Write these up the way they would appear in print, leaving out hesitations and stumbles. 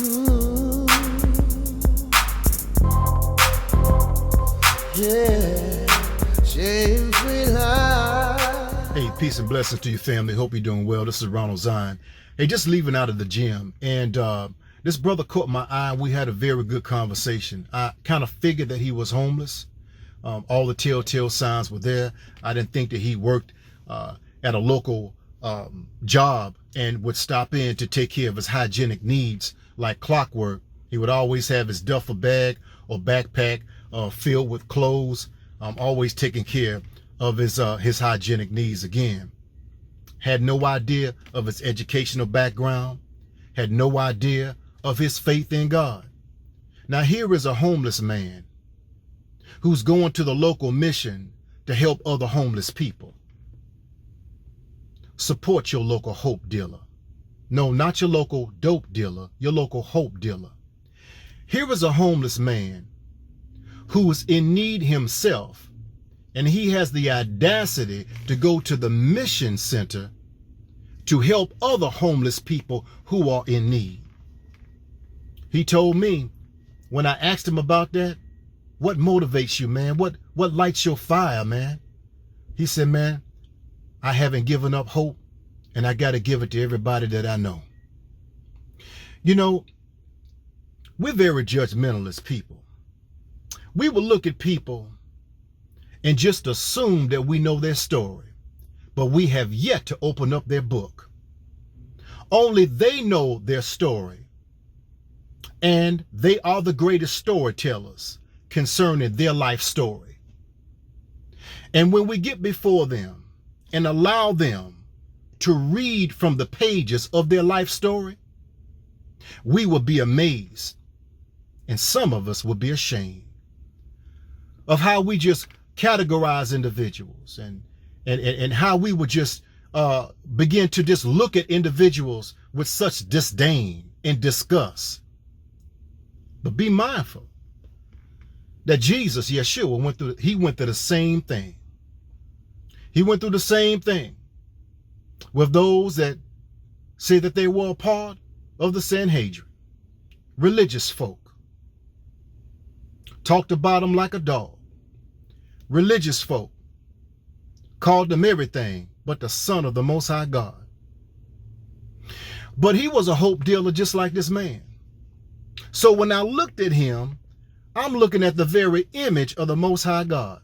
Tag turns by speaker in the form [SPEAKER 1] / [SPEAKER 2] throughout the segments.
[SPEAKER 1] Ooh, yeah, shame-free life.
[SPEAKER 2] Hey, peace and blessings to your family. Hope you're doing well. This is Ronald Zion. Hey, just leaving out of the gym, and this brother caught my eye. We had a very good conversation. I kind of figured that he was homeless. All the telltale signs were there. I didn't think that he worked at a local job and would stop in to take care of his hygienic needs like clockwork. He would always have his duffel bag or backpack filled with clothes, always taking care of his hygienic needs again. Had no idea of his educational background, had no idea of his faith in God. Now here is a homeless man who's going to the local mission to help other homeless people. Support your local hope dealer. No, not your local dope dealer, your local hope dealer. Here is a homeless man who is in need himself, and he has the audacity to go to the mission center to help other homeless people who are in need. He told me when I asked him about that, what motivates you, man? What lights your fire, man? He said, man, I haven't given up hope, and I got to give it to everybody that I know. You know, we're very judgmental as people. We will look at people and just assume that we know their story, but we have yet to open up their book. Only they know their story, and they are the greatest storytellers concerning their life story. And when we get before them and allow them to read from the pages of their life story, we will be amazed, and some of us will be ashamed of how we just categorize individuals and how we would just begin to just look at individuals with such disdain and disgust. But be mindful that Jesus, Yeshua, went through the same thing. He went through the same thing with those that say that they were a part of the Sanhedrin, religious folk. Talked about them like a dog. Religious folk called them everything but the Son of the Most High God. But he was a hope dealer just like this man. So when I looked at him, I'm looking at the very image of the Most High God.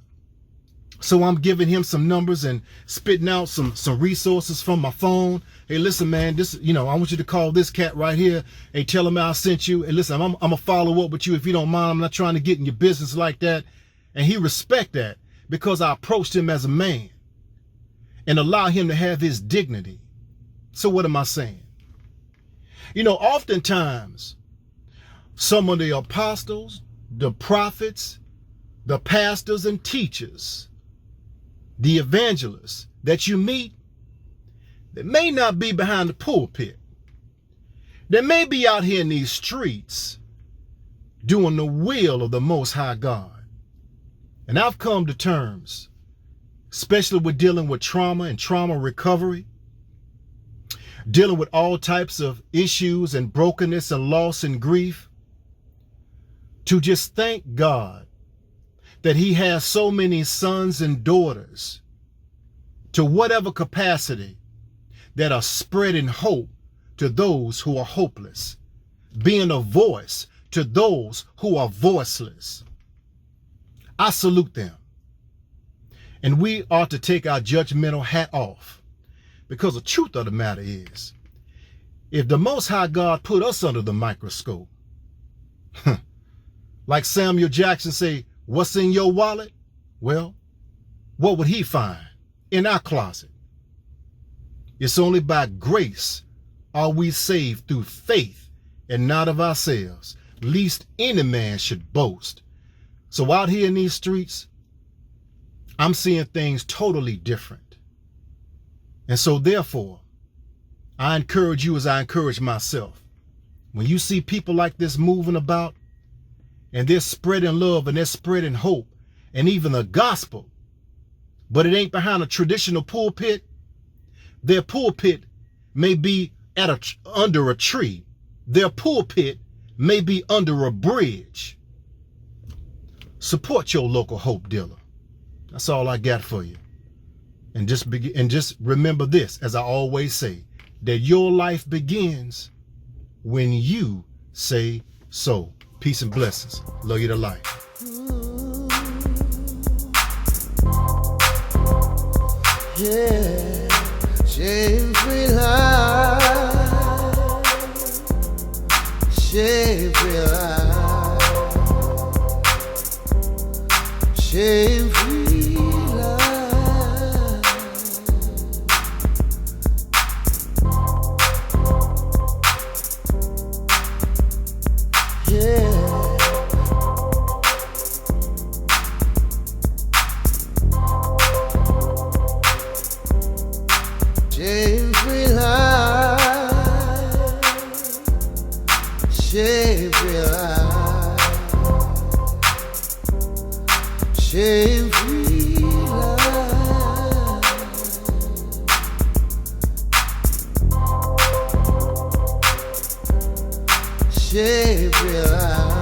[SPEAKER 2] So I'm giving him some numbers and spitting out some resources from my phone. Hey, listen, man, this, I want you to call this cat right here. Hey, tell him I sent you. Hey, listen, I'm going to follow up with you if you don't mind. I'm not trying to get in your business like that. And he respect that because I approached him as a man and allow him to have his dignity. So what am I saying? Oftentimes, some of the apostles, the prophets, the pastors and teachers, the evangelists that you meet, they may not be behind the pulpit. They may be out here in these streets doing the will of the Most High God. And I've come to terms, especially with dealing with trauma and trauma recovery, dealing with all types of issues and brokenness and loss and grief, to just thank God that he has so many sons and daughters to whatever capacity that are spreading hope to those who are hopeless, being a voice to those who are voiceless. I salute them. And we ought to take our judgmental hat off, because the truth of the matter is, if the Most High God put us under the microscope, like Samuel Jackson say, what's in your wallet? Well, what would he find in our closet? It's only by grace are we saved through faith and not of ourselves, lest any man should boast. So out here in these streets, I'm seeing things totally different. And so therefore, I encourage you as I encourage myself. When you see people like this moving about, and they're spreading love and they're spreading hope and even the gospel, but it ain't behind a traditional pulpit, their pulpit may be under a tree Their pulpit may be under a bridge. Support your local hope dealer. That's all I got for you. And just remember this, as I always say, that your life begins when you say so. Peace and blessings. Love you to life.
[SPEAKER 1] Yeah, shame-free life, shame-free life, shame-free life. Yeah. Shame-free life, shame-free life, shame-free life, shame-free life.